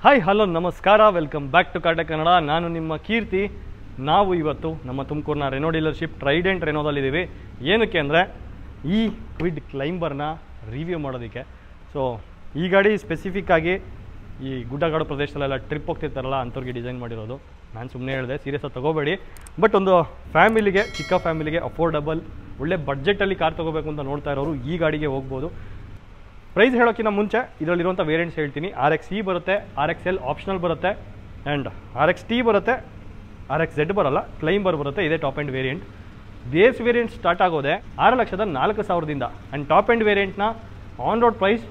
Hi hello ನಮಸ್ಕಾರ, welcome back to Kaate Kannada. ನಾನು ನಿಮ್ಮ ಕೀರ್ತಿ. ನಾವು ಇವತ್ತು ನಮ್ಮ ತುಮಕೂರಿನ ರೆನೋ ಡೀಲರ್ಶಿಪ್ ಟ್ರೈಡೆಂಟ್ ರೆನೋದಲ್ಲಿದ್ದೀವಿ. ಏನಕ್ಕೆ ಅಂದರೆ ಈ ಕ್ವಿಡ್ ಕ್ಲೈಂಬರ್ನ ರಿವ್ಯೂ ಮಾಡೋದಕ್ಕೆ. ಸೊ ಈ ಗಾಡಿ ಸ್ಪೆಸಿಫಿಕ್ಕಾಗಿ ಈ ಗುಡ್ಡಗಾಡು ಪ್ರದೇಶದಲ್ಲೆಲ್ಲ ಟ್ರಿಪ್ ಹೋಗ್ತಿರ್ತಾರಲ್ಲ ಅಂಥವ್ರಿಗೆ ಡಿಸೈನ್ ಮಾಡಿರೋದು. ನಾನು ಸುಮ್ಮನೆ ಹೇಳಿದೆ, ಸೀರಿಯಸ್ಸಾಗಿ ತೊಗೋಬೇಡಿ. ಬಟ್ ಒಂದು ಫ್ಯಾಮಿಲಿಗೆ, ಚಿಕ್ಕ ಫ್ಯಾಮಿಲಿಗೆ ಅಫೋರ್ಡಬಲ್ ಒಳ್ಳೆ ಬಡ್ಜೆಟಲ್ಲಿ ಕಾರ್ ತೊಗೋಬೇಕು ಅಂತ ನೋಡ್ತಾ ಇರೋರು ಈ ಗಾಡಿಗೆ ಹೋಗ್ಬೋದು. ಪ್ರೈಸ್ ಹೇಳೋಕ್ಕಿಂತ ಮುಂಚೆ ಇದರಲ್ಲಿರುವಂಥ ವೇರಿಯಂಟ್ಸ್ ಹೇಳ್ತೀನಿ. RXE ಬರುತ್ತೆ, RXL ಆಪ್ಷನಲ್ ಬರುತ್ತೆ, ಆ್ಯಂಡ್ RXT ಬರುತ್ತೆ, RXZ ಬರಲ್ಲ, ಕ್ಲೈಂಬರ್ ಬರುತ್ತೆ. ಇದೇ top end variant. Base variant start ಆಗೋದೆ 6,04,000ದಿಂದ. ಆ್ಯಂಡ್ ಟಾಪ್ ಎಂಡ್ ವೇರಿಯಂಟ್ನ ಆನ್ ರೋಡ್ ಪ್ರೈಸ್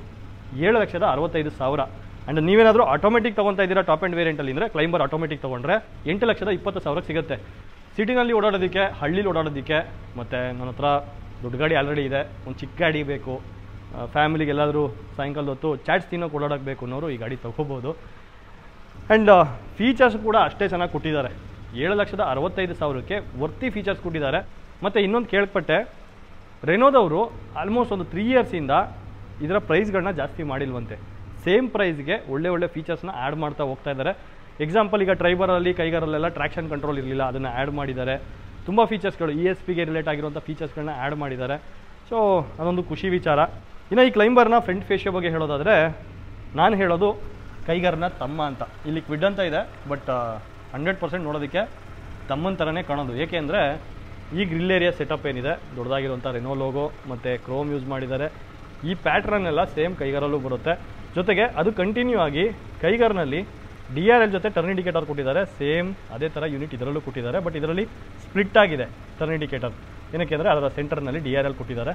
7,65,000. ಆ್ಯಂಡ್ ನೀವೇನಾದರೂ ಆಟೋಮೆಟಿಕ್ ತೊಗೊತಾ ಇದ್ದೀರಾ ಟಾಪ್ ಎಂಡ್ ವೇರಿಯಂಟಲ್ಲಿ ಅಂದರೆ ಕ್ಲೈಂಬರ್ ಆಟೋಮೆಟಿಕ್ ತೊಗೊಂಡ್ರೆ 8,20,000 ಸಿಗುತ್ತೆ. ಸಿಟಿನಲ್ಲಿ ಓಡಾಡೋದಕ್ಕೆ, ಹಳ್ಳಿಲಿ ಓಡಾಡೋದಕ್ಕೆ, ಮತ್ತು ನನ್ನ ಹತ್ರ ದೊಡ್ಡ ಗಾಡಿ ಆಲ್ರೆಡಿ ಇದೆ, ಒಂದು ಚಿಕ್ಕ ಗಾಡಿ ಬೇಕು, ಫ್ಯಾಮಿಲಿಗೆ ಎಲ್ಲಾದರೂ ಸಾಯಂಕಾಲದ ಹೊತ್ತು ಚಾಟ್ಸ್ ತಿನ್ನೋಕೆ ಓಡಾಡೋಕೆ ಬೇಕು ಅನ್ನೋರು ಈ ಗಾಡಿ ತೊಗೋಬೋದು. ಆ್ಯಂಡ್ ಫೀಚರ್ಸ್ ಕೂಡ ಅಷ್ಟೇ ಚೆನ್ನಾಗಿ ಕೊಟ್ಟಿದ್ದಾರೆ. 7,65,000ಕ್ಕೆ ವರ್ತಿ ಫೀಚರ್ಸ್ ಕೊಟ್ಟಿದ್ದಾರೆ. ಮತ್ತು ಇನ್ನೊಂದು ಕೇಳ್ಪಟ್ಟೆ, ರೆನೋದವರು ಆಲ್ಮೋಸ್ಟ್ ಒಂದು 3 ಇಯರ್ಸಿಂದ ಇದರ ಪ್ರೈಸ್ಗಳನ್ನ ಜಾಸ್ತಿ ಮಾಡಿಲ್ವಂತೆ. ಸೇಮ್ ಪ್ರೈಸ್ಗೆ ಒಳ್ಳೆ ಫೀಚರ್ಸ್ನ ಆ್ಯಡ್ ಮಾಡ್ತಾ ಹೋಗ್ತಾ ಇದ್ದಾರೆ. ಎಕ್ಸಾಂಪಲ್, ಈಗ ಟ್ರೈಬರಲ್ಲಿ, ಕೈಗಾರಲ್ಲೆಲ್ಲ ಟ್ರ್ಯಾಕ್ಷನ್ ಕಂಟ್ರೋಲ್ ಇರಲಿಲ್ಲ, ಅದನ್ನು ಆ್ಯಡ್ ಮಾಡಿದ್ದಾರೆ. ತುಂಬ ಫೀಚರ್ಸ್ಗಳು ESPಗೆ ರಿಲೇಟ್ ಆಗಿರುವಂಥ ಫೀಚರ್ಸ್ಗಳನ್ನ ಆ್ಯಡ್ ಮಾಡಿದ್ದಾರೆ. ಸೊ ಅದೊಂದು ಖುಷಿ ವಿಚಾರ. ಇನ್ನು ಈ ಕ್ಲೈಂಬರ್ನ ಫ್ರಂಟ್ ಫೇಶಿಯೋ ಬಗ್ಗೆ ಹೇಳೋದಾದರೆ, ನಾನು ಹೇಳೋದು ಕೈಗಾರನ ತಮ್ಮ ಅಂತ. ಇಲ್ಲಿ ಕ್ವಿಡ್ ಅಂತ ಇದೆ, ಬಟ್ 100% ನೋಡೋದಕ್ಕೆ ತಮ್ಮನ ಥರನೇ ಕಾಣೋದು. ಏಕೆ ಅಂದರೆ ಈ ಗ್ರಿಲ್ ಏರಿಯಾ ಸೆಟಪ್ ಏನಿದೆ, ದೊಡ್ಡದಾಗಿರುವಂಥ ರೆನೋ ಲೋಗೋ ಮತ್ತು ಕ್ರೋಮ್ ಯೂಸ್ ಮಾಡಿದ್ದಾರೆ. ಈ ಪ್ಯಾಟ್ರನ್ ಎಲ್ಲ ಸೇಮ್ ಕೈಗಾರಲ್ಲೂ ಬರುತ್ತೆ. ಜೊತೆಗೆ ಅದು ಕಂಟಿನ್ಯೂ ಆಗಿ ಕೈಗಾರನಲ್ಲಿ DRL ಜೊತೆ ಟರ್ನ್ ಇಂಡಿಕೇಟರ್ ಕೊಟ್ಟಿದ್ದಾರೆ. ಸೇಮ್ ಅದೇ ಥರ ಯೂನಿಟ್ ಇದರಲ್ಲೂ ಕೊಟ್ಟಿದ್ದಾರೆ, ಬಟ್ ಇದರಲ್ಲಿ ಸ್ಪ್ಲಿಟ್ ಆಗಿದೆ ಟರ್ನ್ ಇಂಡಿಕೇಟರ್. ಏನಕ್ಕೆ ಅಂದರೆ ಅದರ ಸೆಂಟರ್ನಲ್ಲಿ DRL ಕೊಟ್ಟಿದ್ದಾರೆ.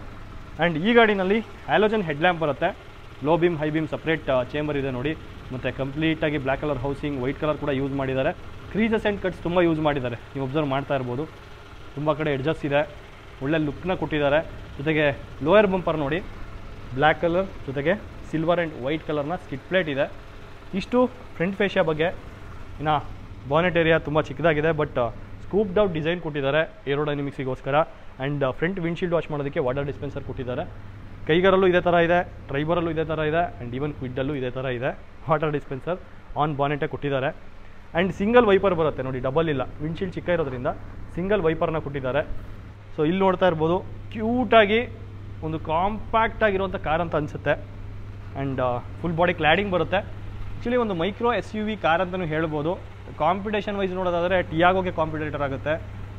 ಆ್ಯಂಡ್ ಈ ಗಾಡಿನಲ್ಲಿ ಹ್ಯಾಲೋಜನ್ ಹೆಡ್ಲ್ಯಾಂಪ್ ಬರುತ್ತೆ. Low beam, high beam separate chamber ಇದೆ ನೋಡಿ. ಮತ್ತು ಕಂಪ್ಲೀಟಾಗಿ black colour housing, white colour ಕೂಡ ಯೂಸ್ ಮಾಡಿದ್ದಾರೆ. ಕ್ರೀಸಸ್ ಆ್ಯಂಡ್ ಕಟ್ಸ್ ತುಂಬ ಯೂಸ್ ಮಾಡಿದ್ದಾರೆ, ನೀವು ಒಬ್ಸರ್ವ್ ಮಾಡ್ತಾ ಇರ್ಬೋದು. ತುಂಬ ಕಡೆ ಎಡ್ಜಸ್ ಇದೆ, ಒಳ್ಳೆ ಲುಕ್ನ ಕೊಟ್ಟಿದ್ದಾರೆ. ಜೊತೆಗೆ ಲೋಯರ್ ಬಂಪರ್ ನೋಡಿ, ಬ್ಲ್ಯಾಕ್ ಕಲರ್ ಜೊತೆಗೆ ಸಿಲ್ವರ್ ಆ್ಯಂಡ್ ವೈಟ್ ಕಲರ್ನ ಸ್ಕಿಡ್ ಪ್ಲೇಟ್ ಇದೆ. ಇಷ್ಟು ಫ್ರಂಟ್ ಫೇಶಿಯಾ ಬಗ್ಗೆ. ಇನ್ನು ಬಾನೆಟ್ ಏರಿಯಾ ತುಂಬ ಚಿಕ್ಕದಾಗಿದೆ, ಬಟ್ ಸ್ಕೂಪ್ಡ್ ಔಟ್ ಡಿಸೈನ್ ಕೊಟ್ಟಿದ್ದಾರೆ ಏರೋಡೈನಮಿಕ್ಸಿಗೋಸ್ಕರ. ಆ್ಯಂಡ್ ಫ್ರಂಟ್ ವಿಂಡ್ಶೀಲ್ಡ್ ವಾಶ್ ಮಾಡೋದಕ್ಕೆ ವಾಟರ್ ಡಿಸ್ಪೆನ್ಸರ್ ಕೊಟ್ಟಿದ್ದಾರೆ. ಕೈಗಾರಲ್ಲೂ ಇದೇ ಥರ ಇದೆ, ಟ್ರೈಬರಲ್ಲೂ ಇದೇ ಥರ ಇದೆ, ಆ್ಯಂಡ್ ಈವನ್ ಕ್ವಿಡ್ಡಲ್ಲೂ ಇದೇ ಥರ ಇದೆ. ವಾಟರ್ ಡಿಸ್ಪೆನ್ಸರ್ ಆನ್ ಬಾನೆಟೇ ಕೊಟ್ಟಿದ್ದಾರೆ. ಆ್ಯಂಡ್ ಸಿಂಗಲ್ ವೈಪರ್ ಬರುತ್ತೆ ನೋಡಿ, ಡಬಲ್ ಇಲ್ಲ. ವಿಂಡ್ಶೀಲ್ಡ್ ಚಿಕ್ಕ ಇರೋದ್ರಿಂದ ಸಿಂಗಲ್ ವೈಪರ್ನ ಕೊಟ್ಟಿದ್ದಾರೆ. ಸೊ ಇಲ್ಲಿ ನೋಡ್ತಾ ಇರ್ಬೋದು, ಕ್ಯೂಟಾಗಿ ಒಂದು ಕಾಂಪ್ಯಾಕ್ಟ್ ಆಗಿರುವಂಥ ಕಾರ್ ಅಂತ ಅನಿಸುತ್ತೆ. ಆ್ಯಂಡ್ ಫುಲ್ ಬಾಡಿ ಕ್ಲಾಡಿಂಗ್ ಬರುತ್ತೆ. ಆ್ಯಕ್ಚುಲಿ ಒಂದು ಮೈಕ್ರೋ SUV ಕಾರ್ ಅಂತಲೂ ಹೇಳ್ಬೋದು. ಕಾಂಪಿಟೇಷನ್ ವೈಸ್ ನೋಡೋದಾದರೆ ಟಿಯಾಗೋಗೆ ಕಾಂಪಿಟೇಟರ್ ಆಗುತ್ತೆ,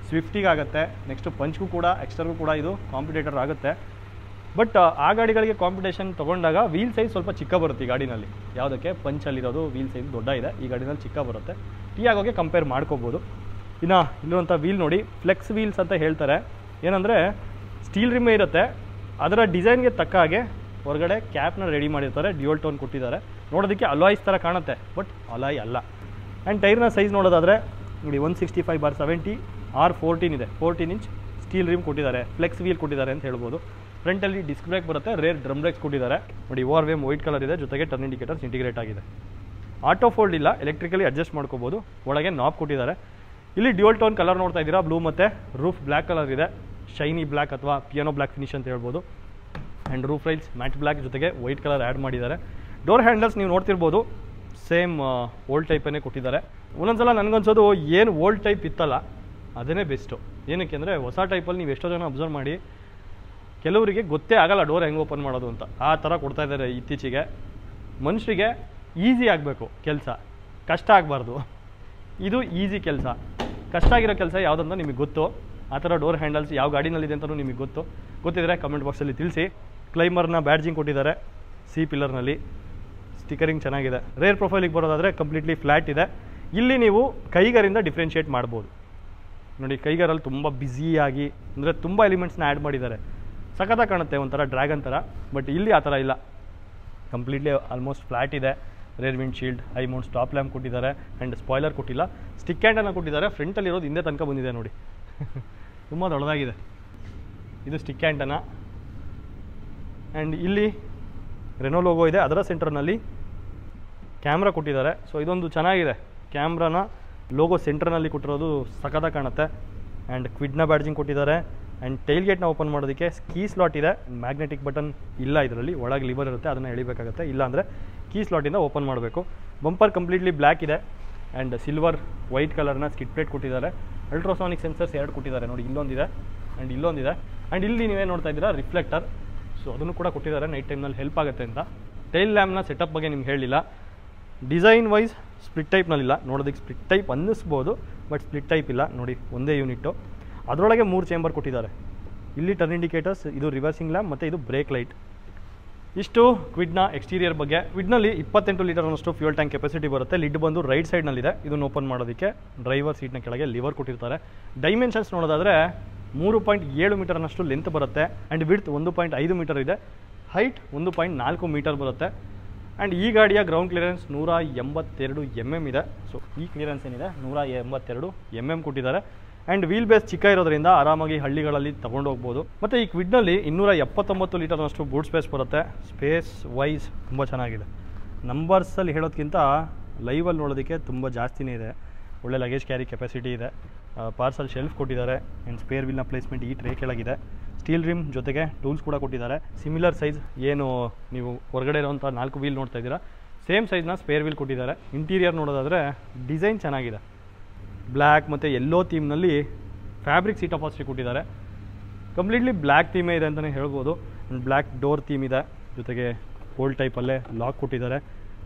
ಸ್ವಿಫ್ಟಿಗೆ ಆಗುತ್ತೆ, ನೆಕ್ಸ್ಟು ಪಂಚ್ಗೂ ಕೂಡ, ಎಕ್ಸ್ಟರ್ಗೂ ಕೂಡ ಇದು ಕಾಂಪಿಟೇಟರ್ ಆಗುತ್ತೆ. ಬಟ್ ಆ ಗಾಡಿಗಳಿಗೆ ಕಾಂಪಿಟೇಷನ್ ತೊಗೊಂಡಾಗ ವೀಲ್ ಸೈಜ್ ಸ್ವಲ್ಪ ಚಿಕ್ಕ ಬರುತ್ತೆ ಈ ಗಾಡಿನಲ್ಲಿ. ಯಾವುದಕ್ಕೆ ಪಂಚಲ್ಲಿರೋದು ವೀಲ್ ಸೈಜ್ ದೊಡ್ಡ ಇದೆ, ಈ ಗಾಡಿನಲ್ಲಿ ಚಿಕ್ಕ ಬರುತ್ತೆ. ಟಿಯಾಗೋಗೆ ಕಂಪೇರ್ ಮಾಡ್ಕೋಬೋದು. ಇನ್ನು ಇಲ್ಲಿರುವಂಥ ವೀಲ್ ನೋಡಿ, ಫ್ಲೆಕ್ಸ್ ವೀಲ್ಸ್ ಅಂತ ಹೇಳ್ತಾರೆ. ಏನಂದರೆ ಸ್ಟೀಲ್ ರಿಮ್ಮೇ ಇರುತ್ತೆ, ಅದರ ಡಿಸೈನ್ಗೆ ತಕ್ಕ ಹಾಗೆ ಹೊರಗಡೆ ಕ್ಯಾಪ್ನ ರೆಡಿ ಮಾಡಿರ್ತಾರೆ. ಡ್ಯೂಯಲ್ ಟೋನ್ ಕೊಟ್ಟಿದ್ದಾರೆ. ನೋಡೋದಕ್ಕೆ ಅಲಾಯ್ಸ್ ಥರ ಕಾಣುತ್ತೆ, ಬಟ್ ಅಲಾಯ್ ಅಲ್ಲ. ಆ್ಯಂಡ್ ಟೈರ್ನ ಸೈಜ್ ನೋಡೋದಾದರೆ ನೋಡಿ, 165/70 R14 ಇದೆ. 14 ಇಂಚ್ ಸ್ಟೀಲ್ ರಿಮ್ ಕೊಟ್ಟಿದ್ದಾರೆ, ಫ್ಲೆಕ್ಸ್ ವೀಲ್ ಕೊಟ್ಟಿದ್ದಾರೆ ಅಂತ ಹೇಳ್ಬೋದು. ಫ್ರಂಟಲ್ಲಿ ಡಿಸ್ಕ್ ಬ್ರೇಕ್ ಬರುತ್ತೆ, ರೇರ್ ಡ್ರಮ್ ಬ್ರೇಕ್ಸ್ ಕೊಟ್ಟಿದ್ದಾರೆ ನೋಡಿ. ORVM ವೈಟ್ ಕಲರ್ ಇದೆ, ಜೊತೆಗೆ ಟರ್ನ್ ಇಂಡಿಕೇಟರ್ಸ್ ಇಂಟಿಗ್ರೇಟ್ ಆಗಿದೆ. ಆಟೋ ಫೋಲ್ಡ್ ಇಲ್ಲ, ಎಲೆಕ್ಟ್ರಿಕಲಿ ಅಡ್ಜಸ್ಟ್ ಮಾಡ್ಕೋಬೋದು. ಒಳಗೆ ನಾಬ್ ಕೊಟ್ಟಿದ್ದಾರೆ. ಇಲ್ಲಿ ಡ್ಯೂಯಲ್ ಟೋನ್ ಕಲರ್ ನೋಡ್ತಾ ಇದ್ದೀರಾ, ಬ್ಲೂ ಮತ್ತು ರೂಫ್ ಬ್ಲ್ಯಾಕ್ ಕಲರ್ ಇದೆ. ಶೈನಿ ಬ್ಲ್ಯಾಕ್ ಅಥವಾ ಪಿಯಾನೋ ಬ್ಲ್ಯಾಕ್ ಫಿನಿಶ್ ಅಂತ ಹೇಳ್ಬೋದು. And roof rails mat black ಜೊತೆಗೆ ವೈಟ್ ಕಲರ್ ಆ್ಯಡ್ ಮಾಡಿದ್ದಾರೆ. ಡೋರ್ ಹ್ಯಾಂಡಲ್ಸ್ ನೀವು ನೋಡ್ತಿರ್ಬೋದು, ಸೇಮ್ ಓಲ್ಡ್ ಟೈಪನ್ನೇ ಕೊಟ್ಟಿದ್ದಾರೆ. ಒಂದೊಂದ್ಸಲ ನನಗನ್ಸೋದು ಏನು ಓಲ್ಡ್ ಟೈಪ್ ಇತ್ತಲ್ಲ ಅದೇ ಬೆಸ್ಟು. ಏನಕ್ಕೆ ಅಂದರೆ ಹೊಸ ಟೈಪಲ್ಲಿ ನೀವು ಎಷ್ಟೋ ಜನ ಅಬ್ಸರ್ವ್ ಮಾಡಿ, ಕೆಲವರಿಗೆ ಗೊತ್ತೇ ಆಗಲ್ಲ ಡೋರ್ ಹೆಂಗೆ ಓಪನ್ ಮಾಡೋದು ಅಂತ. ಆ ಥರ ಕೊಡ್ತಾ ಇದ್ದಾರೆ ಇತ್ತೀಚೆಗೆ. ಮನುಷ್ಯರಿಗೆ ಈಸಿ ಆಗಬೇಕು ಕೆಲಸ, ಕಷ್ಟ ಆಗಬಾರ್ದು. ಇದು ಈಸಿ ಕೆಲಸ. ಕಷ್ಟ ಆಗಿರೋ ಕೆಲಸ ಯಾವುದಂತ ನಿಮಗೆ ಗೊತ್ತು. ಆ ಥರ ಡೋರ್ ಹ್ಯಾಂಡಲ್ಸ್ ಯಾವ ಗಾಡಿನಲ್ಲಿದೆ ಅಂತಲೂ ನಿಮಗೆ ಗೊತ್ತಿದ್ರೆ ಕಮೆಂಟ್ ಬಾಕ್ಸಲ್ಲಿ ತಿಳಿಸಿ. ಕ್ಲೈಂಬರ್ನ ಬ್ಯಾಡ್ಜಿಂಗ್ ಕೊಟ್ಟಿದ್ದಾರೆ C ಪಿಲ್ಲರ್ನಲ್ಲಿ. ಸ್ಟಿಕರಿಂಗ್ ಚೆನ್ನಾಗಿದೆ. ರೇರ್ ಪ್ರೊಫೈಲಿಗೆ ಬರೋದಾದರೆ ಕಂಪ್ಲೀಟ್ಲಿ ಫ್ಲ್ಯಾಟ್ ಇದೆ. ಇಲ್ಲಿ ನೀವು ಕೈಗಾರಿಂದ ಡಿಫ್ರೆನ್ಷಿಯೇಟ್ ಮಾಡ್ಬೋದು ನೋಡಿ. ಕೈಗಾರಲ್ಲಿ ತುಂಬ ಬ್ಯುಸಿಯಾಗಿ, ಅಂದರೆ ತುಂಬ ಎಲಿಮೆಂಟ್ಸ್ನ ಆ್ಯಡ್ ಮಾಡಿದ್ದಾರೆ. ಸಖತ್ತಾಗಿ ಕಾಣುತ್ತೆ, ಒಂಥರ ಡ್ರ್ಯಾಗನ್ ಥರ. ಬಟ್ ಇಲ್ಲಿ ಆ ಥರ ಇಲ್ಲ, ಕಂಪ್ಲೀಟ್ಲಿ ಆಲ್ಮೋಸ್ಟ್ ಫ್ಲ್ಯಾಟ್ ಇದೆ. Rear windshield, high mount stop lamp ಕೊಟ್ಟಿದ್ದಾರೆ. ಆ್ಯಂಡ್ ಸ್ಪಾಯ್ಲರ್ ಕೊಟ್ಟಿಲ್ಲ, ಸ್ಟಿಕ್ ಹ್ಯಾಂಡನ್ನು ಕೊಟ್ಟಿದ್ದಾರೆ. ಫ್ರಂಟಲ್ಲಿರೋದು ಹಿಂದೆ ತನಕ ಬಂದಿದೆ ನೋಡಿ, ತುಂಬ ದೊಡ್ಡದಾಗಿದೆ. ಇದು ಸ್ಟಿಕ್ ಹ್ಯಾಂಡನ್ನು. ಆ್ಯಂಡ್ ಇಲ್ಲಿ ರೆನೋ ಲೋಗೋ ಇದೆ, ಅದರ ಸೆಂಟರ್ನಲ್ಲಿ ಕ್ಯಾಮ್ರಾ ಕೊಟ್ಟಿದ್ದಾರೆ. ಸೊ ಇದೊಂದು ಚೆನ್ನಾಗಿದೆ, ಕ್ಯಾಮ್ರಾನ ಲೋಗೋ ಸೆಂಟರ್ನಲ್ಲಿ ಕೊಟ್ಟಿರೋದು ಸಖತ್ತಾಗಿ ಕಾಣುತ್ತೆ. ಆ್ಯಂಡ್ ಕ್ವಿಡ್ನ ಬ್ಯಾಡ್ಜಿಂಗ್ ಕೊಟ್ಟಿದ್ದಾರೆ. ಆ್ಯಂಡ್ ಟೈಲ್ ಗೇಟ್ನ ಓಪನ್ ಮಾಡೋದಕ್ಕೆ ಕೀ ಸ್ಲಾಟ್ ಇದೆ. ಮ್ಯಾಗ್ನೆಟಿಕ್ ಬಟನ್ ಇಲ್ಲ ಇದರಲ್ಲಿ, ಒಳಗೆ ಲಿವರ್ ಇರುತ್ತೆ, ಅದನ್ನು ಎಳಿಬೇಕಾಗುತ್ತೆ. ಇಲ್ಲಾಂದರೆ ಕೀ ಸ್ಲಾಟಿಂದ ಓಪನ್ ಮಾಡಬೇಕು. ಬಂಪರ್ ಕಂಪ್ಲೀಟ್ಲಿ ಬ್ಲ್ಯಾಕ್ ಇದೆ ಆ್ಯಂಡ್ ಸಿಲ್ವರ್ ವೈಟ್ ಕಲರ್ನ ಸ್ಕಿಡ್ ಪ್ಲೇಟ್ ಕೊಟ್ಟಿದ್ದಾರೆ. ಅಲ್ಟ್ರಾಸಾನಿಕ್ ಸೆನ್ಸರ್ಸ್ 2 ಕೊಟ್ಟಿದ್ದಾರೆ ನೋಡಿ, ಇಲ್ಲೊಂದಿದೆ ಆ್ಯಂಡ್ ಇಲ್ಲೊಂದಿದೆ. ಆ್ಯಂಡ್ ಇಲ್ಲಿ ನೀವೇ ನೋಡ್ತಾ ಇದ್ದೀರಾ ರಿಫ್ಲೆಕ್ಟರ್, ಸೊ ಅದನ್ನು ಕೂಡ ಕೊಟ್ಟಿದ್ದಾರೆ ನೈಟ್ ಟೈಮ್ನಲ್ಲಿ ಹೆಲ್ಪ್ ಆಗುತ್ತೆ ಅಂತ. ಟೈಲ್ ಲ್ಯಾಂಪ್ನ ಸೆಟಪ್ ಬಗ್ಗೆ ನಿಮ್ಗೆ ಹೇಳಿಲ್ಲ. ಡಿಸೈನ್ ವೈಸ್ ಸ್ಪ್ಲಿಟ್ ಟೈಪ್ನಲ್ಲಿಲ್ಲ, ನೋಡೋದಕ್ಕೆ ಸ್ಪ್ಲಿಟ್ ಟೈಪ್ ಅನ್ನಿಸ್ಬೋದು ಬಟ್ ಸ್ಪ್ಲಿಟ್ ಟೈಪ್ ಇಲ್ಲ ನೋಡಿ, ಒಂದೇ ಯೂನಿಟ್ಟು. ಅದರೊಳಗೆ 3 ಚೇಂಬರ್ ಕೊಟ್ಟಿದ್ದಾರೆ. ಇಲ್ಲಿ ಟರ್ನ್ ಇಂಡಿಕೇಟರ್ಸ್, ಇದು ರಿವರ್ಸಿಂಗ್ ಲ್ಯಾಂಪ್ ಮತ್ತು ಇದು ಬ್ರೇಕ್ ಲೈಟ್. ಇಷ್ಟು ಕ್ವಿಡ್ನ ಎಕ್ಸ್ಟೀರಿಯರ್ ಬಗ್ಗೆ. ಕ್ವಿಡ್ನಲ್ಲಿ 28 ಲೀಟರ್ನಷ್ಟು ಫ್ಯೂಲ್ ಟ್ಯಾಂಕ್ ಕೆಪಾಸಿಟಿ ಬರುತ್ತೆ. ಲಿಡ್ ಬಂದು ರೈಟ್ ಸೈಡ್ನಲ್ಲಿದೆ. ಇದನ್ನು ಓಪನ್ ಮಾಡೋದಕ್ಕೆ ಡ್ರೈವರ್ ಸೀಟ್ನ ಕೆಳಗೆ ಲಿವರ್ ಕೊಟ್ಟಿರ್ತಾರೆ. ಡೈಮೆನ್ಷನ್ಸ್ ನೋಡೋದಾದರೆ 3.7 ಮೀಟರ್ನಷ್ಟು ಲೆಂತ್ ಬರುತ್ತೆ ಆ್ಯಂಡ್ ವಿಡ್ತ್ 1.5 ಮೀಟರ್ ಇದೆ. ಹೈಟ್ 1.4 ಮೀಟರ್ ಬರುತ್ತೆ. ಆ್ಯಂಡ್ ಈ ಗಾಡಿಯ ಗ್ರೌಂಡ್ ಕ್ಲಿಯರೆನ್ಸ್ 182 mm ಇದೆ. ಸೊ ಈ ಕ್ಲಿಯರೆನ್ಸ್ ಏನಿದೆ 182 mm ಕೊಟ್ಟಿದ್ದಾರೆ. ಆ್ಯಂಡ್ ವೀಲ್ ಬೇಸ್ ಚಿಕ್ಕ ಇರೋದ್ರಿಂದ ಆರಾಮಾಗಿ ಹಳ್ಳಿಗಳಲ್ಲಿ ತೊಗೊಂಡು ಹೋಗ್ಬೋದು. ಮತ್ತು ಈ ಕ್ವಿಡ್ನಲ್ಲಿ 279 ಲೀಟರ್ನಷ್ಟು ಬೂಟ್ ಸ್ಪೇಸ್ ಬರುತ್ತೆ. ಸ್ಪೇಸ್ ವೈಸ್ ತುಂಬ ಚೆನ್ನಾಗಿದೆ. ನಂಬರ್ಸಲ್ಲಿ ಹೇಳೋದಕ್ಕಿಂತ ಲೈವಲ್ಲಿ ನೋಡೋದಕ್ಕೆ ತುಂಬ ಜಾಸ್ತಿನೇ ಇದೆ. ಒಳ್ಳೆ ಲಗೇಜ್ ಕ್ಯಾರಿ ಕೆಪಾಸಿಟಿ ಇದೆ. ಪಾರ್ಸಲ್ ಶೆಲ್ಫ್ ಕೊಟ್ಟಿದ್ದಾರೆ ಆ್ಯಂಡ್ ಸ್ಪೇರ್ ವೀಲ್ನ ಪ್ಲೇಸ್ಮೆಂಟ್ ಈ ಟ್ರೇ ಕೆಳಗಿದೆ. ಸ್ಟೀಲ್ ರಿಮ್ ಜೊತೆಗೆ ಟೂಲ್ಸ್ ಕೂಡ ಕೊಟ್ಟಿದ್ದಾರೆ. ಸಿಮಿಲರ್ ಸೈಜ್ ಏನು ನೀವು ಹೊರಗಡೆ ಇರೋಂಥ 4 ವೀಲ್ ನೋಡ್ತಾ ಇದ್ದೀರಾ, ಸೇಮ್ ಸೈಜ್ನ ಸ್ಪೇರ್ ವೀಲ್ ಕೊಟ್ಟಿದ್ದಾರೆ. ಇಂಟೀರಿಯರ್ ನೋಡೋದಾದರೆ ಡಿಸೈನ್ ಚೆನ್ನಾಗಿದೆ. ಬ್ಲ್ಯಾಕ್ ಮತ್ತು ಯೆಲ್ಲೋ ಥೀಮ್ನಲ್ಲಿ ಫ್ಯಾಬ್ರಿಕ್ ಸೀಟ್ ಅಪಾಸಿಟಿ ಕೊಟ್ಟಿದ್ದಾರೆ. ಕಂಪ್ಲೀಟ್ಲಿ ಬ್ಲ್ಯಾಕ್ ಥೀಮೇ ಇದೆ ಅಂತಲೇ ಹೇಳ್ಬೋದು. ಆ್ಯಂಡ್ ಬ್ಲ್ಯಾಕ್ ಡೋರ್ ಥೀಮ್ ಇದೆ, ಜೊತೆಗೆ ಓಲ್ಡ್ ಟೈಪಲ್ಲೇ ಲಾಕ್ ಕೊಟ್ಟಿದ್ದಾರೆ.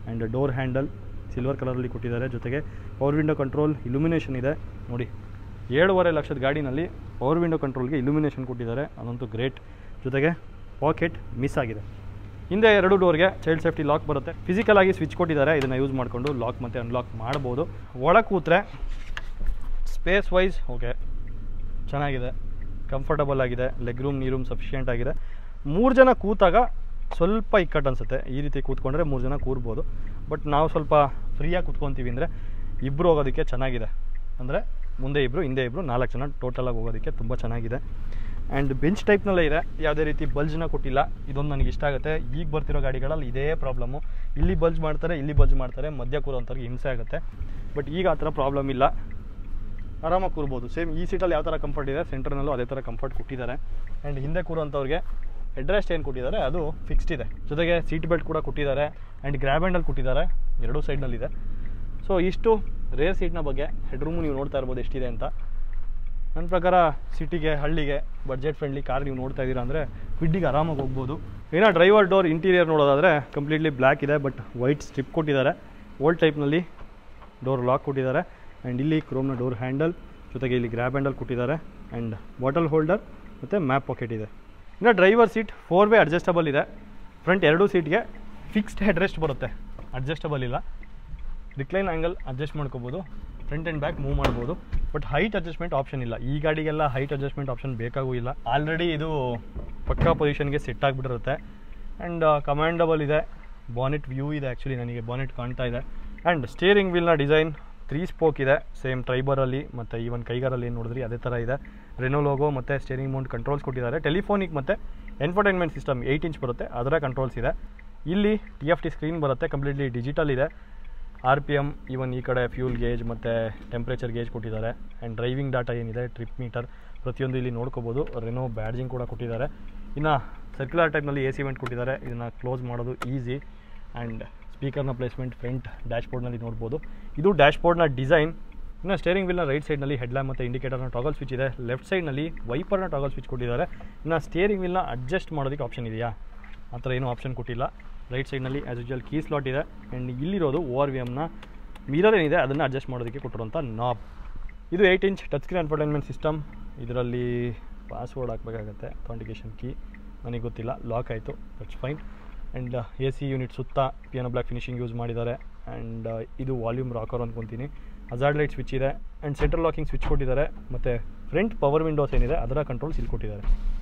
ಆ್ಯಂಡ್ ಡೋರ್ ಹ್ಯಾಂಡಲ್ ಸಿಲ್ವರ್ ಕಲರಲ್ಲಿ ಕೊಟ್ಟಿದ್ದಾರೆ. ಜೊತೆಗೆ ಪವರ್ ವಿಂಡೋ ಕಂಟ್ರೋಲ್ ಇಲ್ಯುಮಿನೇಷನ್ ಇದೆ ನೋಡಿ. 7.5 ಲಕ್ಷದ ಗಾಡಿನಲ್ಲಿ ಪವರ್ ವಿಂಡೋ ಕಂಟ್ರೋಲ್ಗೆ ಇಲ್ಯುಮಿನೇಷನ್ ಕೊಟ್ಟಿದ್ದಾರೆ, ಅದಂತೂ ಗ್ರೇಟ್. ಜೊತೆಗೆ ಪಾಕೆಟ್ ಮಿಸ್ ಆಗಿದೆ. ಹಿಂದೆ 2 ಡೋರ್ಗೆ ಚೈಲ್ಡ್ ಸೇಫ್ಟಿ ಲಾಕ್ ಬರುತ್ತೆ. ಫಿಸಿಕಲ್ ಆಗಿ ಸ್ವಿಚ್ ಕೊಟ್ಟಿದ್ದಾರೆ, ಇದನ್ನು ಯೂಸ್ ಮಾಡಿಕೊಂಡು ಲಾಕ್ ಮತ್ತು ಅನ್ಲಾಕ್ ಮಾಡ್ಬೋದು. ಒಳಗೆ ಕೂತ್ರೆ ಸ್ಪೇಸ್ ವೈಸ್ ಓಕೆ ಚೆನ್ನಾಗಿದೆ, ಕಂಫರ್ಟಬಲ್ ಆಗಿದೆ. ಲೆಗ್ ರೂಮ್, ನೀ ರೂಮ್ ಸಫಿಷಿಯೆಂಟ್ ಆಗಿದೆ. 3 ಜನ ಕೂತಾಗ ಸ್ವಲ್ಪ ಇಕ್ಕಟ್ಟು ಅನಿಸುತ್ತೆ. ಈ ರೀತಿ ಕೂತ್ಕೊಂಡ್ರೆ 3 ಜನ ಕೂರ್ಬೋದು. ಬಟ್ ನಾವು ಸ್ವಲ್ಪ ಫ್ರೀಯಾಗಿ ಕೂತ್ಕೊತೀವಿ ಅಂದರೆ ಇಬ್ಬರು ಹೋಗೋದಕ್ಕೆ ಚೆನ್ನಾಗಿದೆ. ಅಂದರೆ ಮುಂದೆ ಇಬ್ಬರು ಹಿಂದೆ ಇಬ್ಬರು 4 ಜನ ಟೋಟಲಾಗಿ ಹೋಗೋದಕ್ಕೆ ತುಂಬ ಚೆನ್ನಾಗಿದೆ. ಆ್ಯಂಡ್ ಬೆಂಚ್ ಟೈಪ್ನಲ್ಲೇ ಇದೆ, ಯಾವುದೇ ರೀತಿ ಬಲ್ಜ್ನ ಕೊಟ್ಟಿಲ್ಲ. ಇದೊಂದು ನನಗೆ ಇಷ್ಟ ಆಗುತ್ತೆ. ಈಗ ಬರ್ತಿರೋ ಗಾಡಿಗಳಲ್ಲಿ ಇದೇ ಪ್ರಾಬ್ಲಮ್ಮು, ಇಲ್ಲಿ ಬಲ್ಜ್ ಮಾಡ್ತಾರೆ, ಇಲ್ಲಿ ಬಲ್ಜ್ ಮಾಡ್ತಾರೆ, ಮಧ್ಯ ಕೂರೋಂಥವ್ರಿಗೆ ಹಿಂಸೆ ಆಗುತ್ತೆ. ಬಟ್ ಈಗ ಆ ಥರ ಪ್ರಾಬ್ಲಮ್ ಇಲ್ಲ, ಆರಾಮಾಗಿ ಕೂರ್ಬೋದು. ಸೇಮ್ ಈ ಸೀಟಲ್ಲಿ ಯಾವ ಥರ ಕಂಫರ್ಟ್ ಇದೆ ಸೆಂಟ್ರ್ನಲ್ಲೂ ಅದೇ ಥರ ಕಂಫರ್ಟ್ ಕೊಟ್ಟಿದ್ದಾರೆ. ಆ್ಯಂಡ್ ಹಿಂದೆ ಕೂರೋಂಥವ್ರಿಗೆ ಹೆಡ್ರೆಸ್ಟ್ ಏನು ಕೊಟ್ಟಿದ್ದಾರೆ ಅದು ಫಿಕ್ಸ್ಡ್ ಇದೆ. ಜೊತೆಗೆ ಸೀಟ್ ಬೆಲ್ಟ್ ಕೂಡ ಕೊಟ್ಟಿದ್ದಾರೆ. ಆ್ಯಂಡ್ ಗ್ರ್ಯಾಬ್ ಹ್ಯಾಂಡಲ್ ಕೊಟ್ಟಿದ್ದಾರೆ, 2 ಸೈಡ್ನಲ್ಲಿದೆ. ಸೊ ಇಷ್ಟು ರೇರ್ ಸೀಟ್ನ ಬಗ್ಗೆ. ಹೆಡ್ ರೂಮು ನೀವು ನೋಡ್ತಾ ಇರ್ಬೋದು ಎಷ್ಟಿದೆ ಅಂತ. ನನ್ನ ಪ್ರಕಾರ ಸಿಟಿಗೆ, ಹಳ್ಳಿಗೆ ಬಡ್ಜೆಟ್ ಫ್ರೆಂಡ್ಲಿ ಕಾರ್ ನೀವು ನೋಡ್ತಾ ಇದ್ದೀರಾ ಅಂದರೆ ಕ್ವಿಡ್ಡಿಗೆ ಆರಾಮಾಗಿ ಹೋಗ್ಬೋದು. ಏನೋ ಡ್ರೈವರ್ ಡೋರ್ ಇಂಟೀರಿಯರ್ ನೋಡೋದಾದರೆ ಕಂಪ್ಲೀಟ್ಲಿ ಬ್ಲ್ಯಾಕ್ ಇದೆ, ಬಟ್ ವೈಟ್ ಸ್ಟ್ರಿಪ್ ಕೊಟ್ಟಿದ್ದಾರೆ. ಓಲ್ಡ್ ಟೈಪ್ನಲ್ಲಿ ಡೋರ್ ಲಾಕ್ ಕೊಟ್ಟಿದ್ದಾರೆ. ಆ್ಯಂಡ್ ಇಲ್ಲಿ ಕ್ರೋಮ್ನ ಡೋರ್ ಹ್ಯಾಂಡಲ್, ಜೊತೆಗೆ ಇಲ್ಲಿ ಗ್ರ್ಯಾಬ್ ಹ್ಯಾಂಡಲ್ ಕೊಟ್ಟಿದ್ದಾರೆ. ಆ್ಯಂಡ್ ಬಾಟಲ್ ಹೋಲ್ಡರ್ ಮತ್ತು ಮ್ಯಾಪ್ ಪಾಕೆಟ್ ಇದೆ. ಇನ್ನು ಡ್ರೈವರ್ ಸೀಟ್ 4 ವೇ ಅಡ್ಜಸ್ಟಬಲ್ ಇದೆ. ಫ್ರಂಟ್ 2 ಸೀಟ್ಗೆ ಫಿಕ್ಸ್ಡ್ ಹೆಡ್ ರೆಸ್ಟ್ ಬರುತ್ತೆ, ಅಡ್ಜಸ್ಟಬಲ್ ಇಲ್ಲ. ರಿಕ್ಲೈನ್ ಆ್ಯಂಗಲ್ ಅಡ್ಜಸ್ಟ್ ಮಾಡ್ಕೋಬೋದು, ಫ್ರಂಟ್ ಆ್ಯಂಡ್ ಬ್ಯಾಕ್ ಮೂವ್ ಮಾಡ್ಬೋದು. ಬಟ್ ಹೈಟ್ ಅಡ್ಜಸ್ಟ್ಮೆಂಟ್ ಆಪ್ಷನ್ ಇಲ್ಲ. ಈ ಗಾಡಿಗೆಲ್ಲ ಹೈಟ್ ಅಡ್ಜಸ್ಟ್ಮೆಂಟ್ ಆಪ್ಷನ್ ಬೇಕಾಗೂ ಇಲ್ಲ. ಆಲ್ರೆಡಿ ಇದು ಪಕ್ಕಾ ಪೊಸಿಷನ್ಗೆ ಸೆಟ್ ಆಗಿಬಿಟ್ಟಿರುತ್ತೆ. ಆ್ಯಂಡ್ ಕಮಾಂಡಬಲ್ ಇದೆ. ಬಾನೆಟ್ ವ್ಯೂ ಇದೆ, ಆ್ಯಕ್ಚುಲಿ ನನಗೆ ಬಾನೆಟ್ ಕಾಣ್ತಾ ಇದೆ. ಆ್ಯಂಡ್ ಸ್ಟೇರಿಂಗ್ ವೀಲ್ನ ಡಿಸೈನ್ 3 ಸ್ಪೋಕ್ ಇದೆ, ಸೇಮ್ ಟ್ರೈಬರಲ್ಲಿ ಮತ್ತು ಈವನ್ ಕೈಗಾರಲ್ಲಿ ಏನು ನೋಡಿದ್ರಿ ಅದೇ ಥರ ಇದೆ. ರೆನೋ ಲೋಗೋ ಮತ್ತು ಸ್ಟೇರಿಂಗ್ ಮೌಂಟ್ ಕಂಟ್ರೋಲ್ಸ್ ಕೊಟ್ಟಿದ್ದಾರೆ. ಟೆಲಿಫೋನಿಕ್ ಮತ್ತು ಎನ್ಫರ್ಟೈನ್ಮೆಂಟ್ ಸಿಸ್ಟಮ್ 8 ಇಂಚ್ ಬರುತ್ತೆ, ಅದರ ಕಂಟ್ರೋಲ್ಸ್ ಇದೆ. ಇಲ್ಲಿ TFT ಸ್ಕ್ರೀನ್ ಬರುತ್ತೆ, ಕಂಪ್ಲೀಟ್ಲಿ ಡಿಜಿಟಲ್ ಇದೆ. RPM, ಈವನ್ ಈ ಕಡೆ ಫ್ಯೂಲ್ ಗೇಜ್ ಮತ್ತು ಟೆಂಪ್ರೇಚರ್ ಗೇಜ್ ಕೊಟ್ಟಿದ್ದಾರೆ. ಆ್ಯಂಡ್ ಡ್ರೈವಿಂಗ್ ಡಾಟಾ ಏನಿದೆ, ಟ್ರಿಪ್ ಮೀಟರ್ ಪ್ರತಿಯೊಂದು ಇಲ್ಲಿ ನೋಡ್ಕೋಬೋದು. ರೆನೋ ಬ್ಯಾಡ್ಜಿಂಗ್ ಕೂಡ ಕೊಟ್ಟಿದ್ದಾರೆ. ಇನ್ನು ಸರ್ಕ್ಯುಲರ್ ಟೈಪ್ನಲ್ಲಿ AC ವೆಂಟ್ ಕೊಟ್ಟಿದ್ದಾರೆ, ಇದನ್ನು ಕ್ಲೋಸ್ ಮಾಡೋದು ಈಸಿ. ಆ್ಯಂಡ್ ಸ್ಪೀಕರ್ನ ಪ್ಲೇಸ್ಮೆಂಟ್ ಫ್ರಂಟ್ ಡ್ಯಾಶ್ಬೋರ್ಡ್ನಲ್ಲಿ ನೋಡ್ಬೋದು. ಇದು ಡ್ಯಾಶ್ಬೋರ್ಡ್ನ ಡಿಸೈನ್. ಇನ್ನು ಸ್ಟೇರಿಂಗ್ ವೀಲ್ನ ರೈಟ್ ಸೈಡ್ನಲ್ಲಿ ಹೆಡ್ಲ್ಯಾಂಪ್ ಮತ್ತು ಇಂಡಿಕೇಟರ್ನ ಟಾಗಲ್ ಸ್ವಿಚ್ ಇದೆ. ಲೆಫ್ಟ್ ಸೈಡ್ನಲ್ಲಿ ವೈಪರ್ನ ಟಾಗಲ್ ಸ್ವಿಚ್ ಕೊಟ್ಟಿದ್ದಾರೆ. ಇನ್ನು ಸ್ಟೇರಿಂಗ್ ವೀಲ್ನ ಅಡ್ಜಸ್ಟ್ ಮಾಡೋದಕ್ಕೆ ಆಪ್ಷನ್ ಇದೆಯಾ, ಆ ಥರ ಏನೂ ಆಪ್ಷನ್ ಕೊಟ್ಟಿಲ್ಲ. ರೈಟ್ ಸೈಡ್ನಲ್ಲಿ ಆ್ಯಸ್ ಯೂಶುವಲ್ ಕೀ ಸ್ಲಾಟ್ ಇದೆ. ಆ್ಯಂಡ್ ಇಲ್ಲಿರೋದು ORVMನ ಮಿರರ್ ಏನಿದೆ ಅದನ್ನು ಅಡ್ಜಸ್ಟ್ ಮಾಡೋದಕ್ಕೆ ಕೊಟ್ಟಿರೋಂಥ ನಾಬ್. ಇದು 8 inch touch screen infotainment system. ಇದರಲ್ಲಿ ಪಾಸ್ವರ್ಡ್ ಹಾಕಬೇಕಾಗತ್ತೆ, ಅಥೆಂಟಿಕೇಷನ್ ಕೀ ನನಗೆ ಗೊತ್ತಿಲ್ಲ, ಲಾಕ್ ಆಯಿತು, that's fine. And AC unit ಸುತ್ತ ಪಿಯಾನೋ ಬ್ಲ್ಯಾಕ್ ಫಿನಿಶಿಂಗ್ ಯೂಸ್ ಮಾಡಿದ್ದಾರೆ. ಆ್ಯಂಡ್ ಇದು ವಾಲ್ಯೂಮ್ ರಾಕರ್ ಅಂದ್ಕೊತೀನಿ. ಹಜಾರ್ಡ್ ಲೈಟ್ ಸ್ವಿಚ್ ಇದೆ. ಆ್ಯಂಡ್ ಸೆಂಟ್ರಲ್ ಲಾಕಿಂಗ್ ಸ್ವಿಚ್ ಕೊಟ್ಟಿದ್ದಾರೆ. ಮತ್ತು ಫ್ರಂಟ್ ಪವರ್ ವಿಂಡೋಸ್ ಏನಿದೆ ಅದರ ಕಂಟ್ರೋಲ್ಸ್ ಇಲ್ಲಿ ಕೊಟ್ಟಿದ್ದಾರೆ.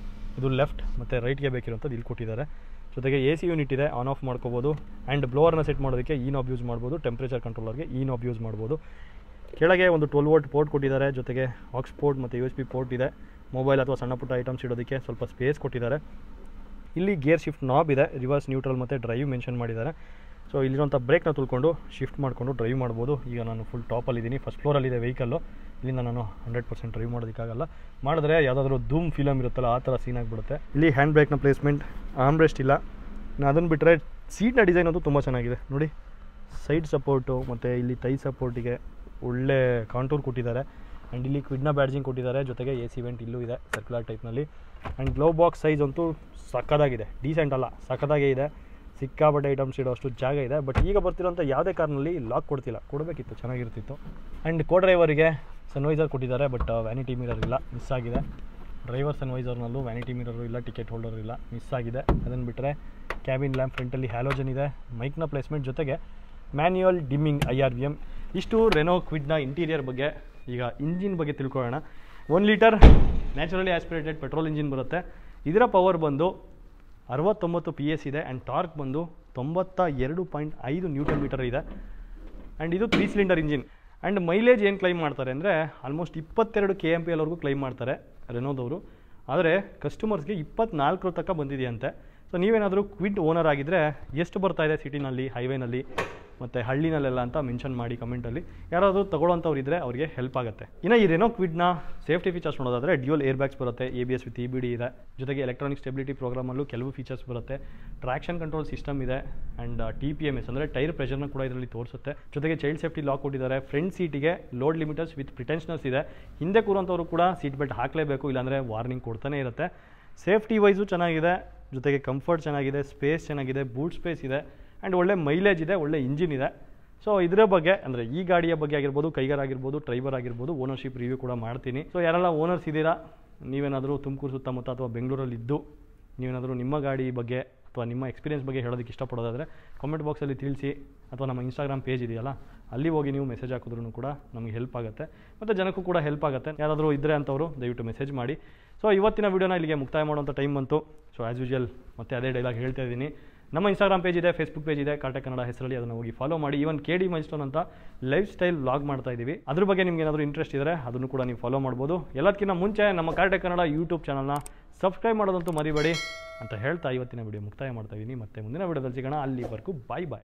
ಇದು ಲೆಫ್ಟ್ ಮತ್ತು ರೈಟ್ಗೆ ಬೇಕಿರೋಂಥದ್ದು ಇಲ್ಲಿ ಕೊಟ್ಟಿದ್ದಾರೆ. ಜೊತೆಗೆ AC ಯೂನಿಟ್ ಇದೆ, ಆನ್ ಆಫ್ ಮಾಡ್ಕೋಬೋದು. ಆ್ಯಂಡ್ ಬ್ಲೋವರ್ನ ಸೆಟ್ ಮಾಡೋದಕ್ಕೆ ಈ ನಾಬ್ ಯೂಸ್ ಮಾಡ್ಬೋದು. ಟೆಂಪ್ರೇಚರ್ ಕಂಟ್ರೋಲರ್ಗೆ ಈ ನಾಬ್ ಯೂಸ್ ಮಾಡ್ಬೋದು. ಕೆಳಗೆ ಒಂದು 12 ವೋಲ್ಟ್ ಪೋರ್ಟ್ ಕೊಟ್ಟಿದ್ದಾರೆ. ಜೊತೆಗೆ ಆಕ್ಸ್ ಪೋರ್ಟ್ ಮತ್ತು USB ಪೋರ್ಟ್ ಇದೆ. ಮೊಬೈಲ್ ಅಥವಾ ಸಣ್ಣ ಪುಟ್ಟ ಐಟಮ್ಸ್ ಇಡೋದಕ್ಕೆ ಸ್ವಲ್ಪ ಸ್ಪೇಸ್ ಕೊಟ್ಟಿದ್ದಾರೆ. ಇಲ್ಲಿ ಗೇರ್ ಶಿಫ್ಟ್ ನಾಬ್ ಇದೆ, ರಿವರ್ಸ್, ನ್ಯೂಟ್ರಲ್ ಮತ್ತು ಡ್ರೈವ್ ಮೆನ್ಷನ್ ಮಾಡಿದ್ದಾರೆ. ಸೊ ಇಲ್ಲಿರುವಂಥ ಬ್ರೇಕ್ನ ತುಳ್ಕೊಂಡು ಶಿಫ್ಟ್ ಮಾಡಿಕೊಂಡು ಡ್ರೈವ್ ಮಾಡ್ಬೋದು. ಈಗ ನಾನು ಫುಲ್ ಟಾಪಲ್ಲಿದ್ದೀನಿ, ಫಸ್ಟ್ ಫ್ಲೋರಲ್ಲಿದೆ ವೆಹಿಕಲ್ಲು. ಇಲ್ಲಿಂದ ನಾನು 100% ಡ್ರೈವ್ ಮಾಡೋದಕ್ಕಾಗಲ್ಲ. ಮಾಡಿದ್ರೆ ಯಾವುದಾದ್ರೂ ಧೂಮ್ ಫಿಲಮ್ ಇರುತ್ತಲ್ಲ ಆ ಥರ ಸೀನ್ ಆಗಿಬಿಡುತ್ತೆ. ಇಲ್ಲಿ ಹ್ಯಾಂಡ್ ಬ್ರೇಕ್ನ ಪ್ಲೇಸ್ಮೆಂಟ್, ಆರ್ಮ್ ರೆಸ್ಟ್ ಇಲ್ಲ. ಅದನ್ನು ಬಿಟ್ಟರೆ ಸೀಟ್ನ ಡಿಸೈನ್ ಅಂತೂ ತುಂಬ ಚೆನ್ನಾಗಿದೆ ನೋಡಿ. ಸೈಡ್ ಸಪೋರ್ಟು ಮತ್ತು ಇಲ್ಲಿ ತೈ ಸಪೋರ್ಟಿಗೆ ಒಳ್ಳೆ ಕಾಂಟೂರ್ ಕೊಟ್ಟಿದ್ದಾರೆ. ಆ್ಯಂಡ್ ಇಲ್ಲಿ ಕ್ವಿಡ್ನ ಬ್ಯಾಡ್ಜಿಂಗ್ ಕೊಟ್ಟಿದ್ದಾರೆ, ಜೊತೆಗೆ AC ವೆಂಟ್ ಇಲ್ಲೂ ಇದೆ ಸರ್ಕ್ಯುಲರ್ ಟೈಪ್ನಲ್ಲಿ. ಆ್ಯಂಡ್ ಗ್ಲೋ ಬಾಕ್ಸ್ ಸೈಜ್ ಅಂತೂ ಸಕ್ಕದಾಗಿದೆ, ಡೀಸೆಂಟ್ ಅಲ್ಲ ಸಕ್ಕದಾಗೇ ಇದೆ. ಸಿಕ್ಕಾಪಟ್ಟೆ ಐಟಮ್ಸ್ ಇಡೋ ಅಷ್ಟು ಜಾಗ ಇದೆ. ಬಟ್ ಈಗ ಬರ್ತಿರೋಂಥ ಯಾವುದೇ ಕಾರ್ನಲ್ಲಿ ಲಾಕ್ ಕೊಡ್ತಿಲ್ಲ, ಕೊಡಬೇಕಿತ್ತು ಚೆನ್ನಾಗಿರ್ತಿತ್ತು. ಆ್ಯಂಡ್ ಕೋ ಡ್ರೈವರಿಗೆ ಸನ್ವೈಸರ್ ಕೊಟ್ಟಿದ್ದಾರೆ, ಬಟ್ ವ್ಯಾನಿಟಿ ಮಿರರ್ ಇಲ್ಲ, ಮಿಸ್ ಆಗಿದೆ. ಡ್ರೈವರ್ ಸನ್ವೈಸರ್ನಲ್ಲೂ ವ್ಯಾನಿಟಿ ಮಿರರು ಇಲ್ಲ, ಟಿಕೆಟ್ ಹೋಲ್ಡರ್ ಇಲ್ಲ, ಮಿಸ್ ಆಗಿದೆ. ಅದನ್ನು ಬಿಟ್ಟರೆ ಕ್ಯಾಬಿನ್ ಲ್ಯಾಂಪ್ ಫ್ರಂಟಲ್ಲಿ ಹ್ಯಾಲೋಜನ್ ಇದೆ, ಮೈಕ್ನ ಪ್ಲೇಸ್ಮೆಂಟ್ ಜೊತೆಗೆ ಮ್ಯಾನ್ಯುಯಲ್ ಡಿಮ್ಮಿಂಗ್ IRVM. ಇಷ್ಟು ರೆನೋ ಕ್ವಿಡ್ನ ಇಂಟೀರಿಯರ್ ಬಗ್ಗೆ. ಈಗ ಇಂಜಿನ್ ಬಗ್ಗೆ ತಿಳ್ಕೊಳ್ಳೋಣ. 1 litre naturally aspirated petrol engine ಬರುತ್ತೆ. ಇದರ ಪವರ್ ಬಂದು 69 PS ಇದೆ. ಆ್ಯಂಡ್ ಟಾರ್ಕ್ ಬಂದು 92.5 ನ್ಯೂಟನ್ ಮೀಟರ್ ಇದೆ. ಆ್ಯಂಡ್ ಇದು 3 ಸಿಲಿಂಡರ್ ಇಂಜಿನ್. ಆ್ಯಂಡ್ ಮೈಲೇಜ್ ಏನು ಕ್ಲೈಮ್ ಮಾಡ್ತಾರೆ ಅಂದರೆ ಆಲ್ಮೋಸ್ಟ್ 22 kmpl ಕ್ಲೈಮ್ ಮಾಡ್ತಾರೆ ರೆನೋದವರು. ಆದರೆ ಕಸ್ಟಮರ್ಸ್ಗೆ 24 ತನಕ ಬಂದಿದೆಯಂತೆ. ಸೊ ನೀವೇನಾದರೂ ಕ್ವಿಡ್ ಓನರ್ ಆಗಿದ್ದರೆ ಎಷ್ಟು ಬರ್ತಾ ಇದೆ ಸಿಟಿನಲ್ಲಿ, ಹೈವೇನಲ್ಲಿ ಮತ್ತು ಹಳ್ಳಿನಲ್ಲೆಲ್ಲ ಅಂತ ಮೆನ್ಷನ್ ಮಾಡಿ ಕಮೆಂಟಲ್ಲಿ. ಯಾರಾದರೂ ತೊಗೊಳ್ಳೋಂಥವ್ರು ಇದ್ದರೆ ಅವರಿಗೆ ಹೆಲ್ಪ್ ಆಗುತ್ತೆ. ಇನ್ನು ಈ ರೆನೋ ಕ್ವಿಡ್ನ ಸೇಫ್ಟಿ ಫೀಚರ್ಸ್ ನೋಡೋದಾದರೆ ಡ್ಯೂಯಲ್ ಏರ್ ಬ್ಯಾಗ್ಸ್ ಬರುತ್ತೆ, ABS ವಿತ್ EBD ಇದೆ, ಜೊತೆಗೆ ಎಲೆಕ್ಟ್ರಾನಿಕ್ ಸ್ಟೆಬಿಲಿಟಿ ಪ್ರೋಗ್ರಾಮಲ್ಲೂ ಕೆಲವು ಫೀಚರ್ಸ್ ಬರುತ್ತೆ. ಟ್ರಾಕ್ಷನ್ ಕಂಟ್ರೋಲ್ ಸಿಸ್ಟಮ್ ಇದೆ. ಆ್ಯಂಡ್ TPMS ಅಂದರೆ ಟೈರ್ ಪ್ರೆಷರ್ನ ಕೂಡ ಇದರಲ್ಲಿ ತೋರಿಸುತ್ತೆ. ಜೊತೆಗೆ ಚೈಲ್ಡ್ ಸೇಫ್ಟಿ ಲಾಕ್ ಕೊಟ್ಟಿದ್ದಾರೆ. ಫ್ರಂಟ್ ಸೀಟಿಗೆ ಲೋಡ್ ಲಿಮಿಟರ್ಸ್ ವಿತ್ ಪ್ರಿಟೆನ್ಷನರ್ಸ್ ಇದೆ. ಹಿಂದೆ ಕೂರೋಂಥವ್ರು ಕೂಡ ಸೀಟ್ ಬೆಲ್ಟ್ ಹಾಕಲೇಬೇಕು, ಇಲ್ಲಾಂದರೆ ವಾರ್ನಿಂಗ್ ಕೊಡ್ತಾನೆ ಇರುತ್ತೆ. ಸೇಫ್ಟಿ ವೈಸು ಚೆನ್ನಾಗಿದೆ, ಜೊತೆಗೆ ಕಂಫರ್ಟ್ ಚೆನ್ನಾಗಿದೆ, ಸ್ಪೇಸ್ ಚೆನ್ನಾಗಿದೆ, ಬೂಟ್ ಸ್ಪೇಸ್ ಇದೆ. ಆ್ಯಂಡ್ ಒಳ್ಳೆ ಮೈಲೇಜ್ ಇದೆ, ಒಳ್ಳೆ ಇಂಜಿನ್ ಇದೆ. ಸೊ ಇದರ ಬಗ್ಗೆ ಅಂದರೆ ಈ ಗಾಡಿಯ ಬಗ್ಗೆ ಆಗಿರ್ಬೋದು, ಕೈಗಾರ್ ಆಗಿರ್ಬೋದು, ಡ್ರೈವರ್ ಆಗಿರ್ಬೋದು, ಓನರ್ಶಿಪ್ ರಿವ್ಯೂ ಕೂಡ ಮಾಡ್ತೀನಿ. ಸೊ ಯಾರೆಲ್ಲ ಓನರ್ಸ್ ಇದ್ದೀರಾ, ನೀವೇನಾದರೂ ತುಮಕೂರು ಸುತ್ತಮುತ್ತ ಅಥವಾ ಬೆಂಗಳೂರಲ್ಲಿದ್ದು ನೀವೇನಾದರೂ ನಿಮ್ಮ ಗಾಡಿ ಬಗ್ಗೆ ಅಥವಾ ನಿಮ್ಮ ಎಕ್ಸ್ಪೀರಿಯನ್ಸ್ ಬಗ್ಗೆ ಹೇಳೋದಕ್ಕೆ ಇಷ್ಟಪಡೋದಾದರೆ ಕಾಮೆಂಟ್ ಬಾಕ್ಸಲ್ಲಿ ತಿಳಿಸಿ, ಅಥವಾ ನಮ್ಮ ಇನ್ಸ್ಟಾಗ್ರಾಮ್ ಪೇಜ್ ಇದೆಯಲ್ಲ ಅಲ್ಲಿ ಹೋಗಿ ನೀವು ಮೆಸೇಜ್ ಹಾಕಿದ್ರೂ ಕೂಡ ನಮಗೆ ಹೆಲ್ಪ್ ಆಗುತ್ತೆ, ಮತ್ತು ಜನಕ್ಕೂ ಕೂಡ ಹೆಲ್ಪ್ ಆಗುತ್ತೆ. ಯಾರಾದರೂ ಇದ್ದರೆ ಅಂತವರು ದಯವಿಟ್ಟು ಮೆಸೇಜ್ ಮಾಡಿ. ಸೊ ಇವತ್ತಿನ ವೀಡಿಯೋನ ಇಲ್ಲಿಗೆ ಮುಕ್ತಾಯ ಮಾಡುವಂಥ ಟೈಮ್ ಬಂತು. ಸೊ ಆ್ಯಸ್ ಯೂಶುವಲ್ ಮತ್ತೆ ಅದೇ ಡೈಲಾಗ್ ಹೇಳ್ತಾ ಇದ್ದೀನಿ. ನಮ್ಮ ಇನ್ಸ್ಟಾಗ್ರಾಮ್ ಪೇಜ್ ಇದೆ, ಫೇಸ್ಬುಕ್ ಪೇಜ್ ಇದೆ, ಕಾರ್ಟೆಕ್ ಕನ್ನಡ ಹೆಸರಲ್ಲಿ, ಅದನ್ನು ಹೋಗಿ ಫಾಲೋ ಮಾಡಿ. ಈವನ್ KD ಮೈಲ್ಸ್ಟೋನ್ ಅಂತ ಲೈಫ್ ಸ್ಟೈಲ್ ವ್ಲಾಗ್ ಮಾಡ್ತಾ ಇದ್ದೀವಿ, ಅದ್ರ ಬಗ್ಗೆ ನಿಮ್ಗೆ ಏನಾದರೂ ಇಂಟ್ರೆಸ್ಟ್ ಇದ್ದರೆ ಅದನ್ನು ಕೂಡ ನೀವು ಫಾಲೋ ಮಾಡ್ಬೋದು. ಎಲ್ಲದಕ್ಕಿಂತ ಮುಂಚೆ ನಮ್ಮ ಕಾರ್ಟೆಕ್ ಕನ್ನಡ ಯೂಟ್ಯೂಬ್ ಚಾನಲ್ನ ಸಬ್ಸ್ಕ್ರೈಬ್ ಮಾಡೋದಂತೂ ಮರಿಬೇಡಿ ಅಂತ ಹೇಳ್ತಾ ಇವತ್ತಿನ ವಿಡಿಯೋ ಮುಕ್ತಾಯ ಮಾಡ್ತಾ ಇದ್ದೀನಿ. ಮತ್ತೆ ಮುಂದಿನ ವಿಡಿಯೋದಲ್ಲಿ ಸಿಗೋಣ. ಅಲ್ಲಿವರೆಗೂ ಬಾಯ್ ಬಾಯ್.